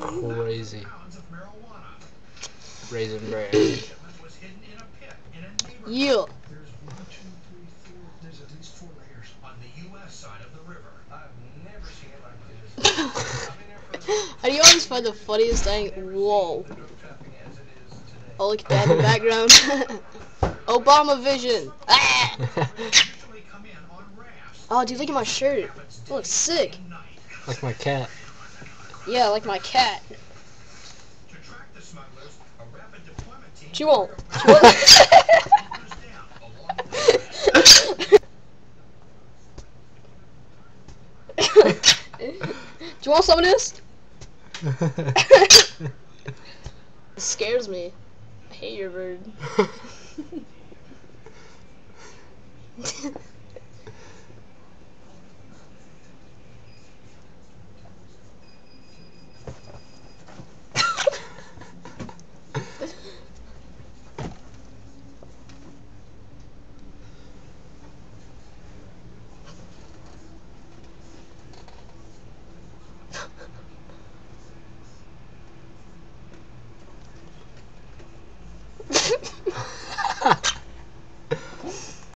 Crazy. Raisin bran. Yeah. How do you always find the funniest thing? Whoa. Oh, look at that in the background. Obama vision. Ah! Oh, dude, look at my shirt. It looks sick. Like my cat. Yeah, like my cat. She won't. She won't. Do you want some of this? It scares me. I hate your bird.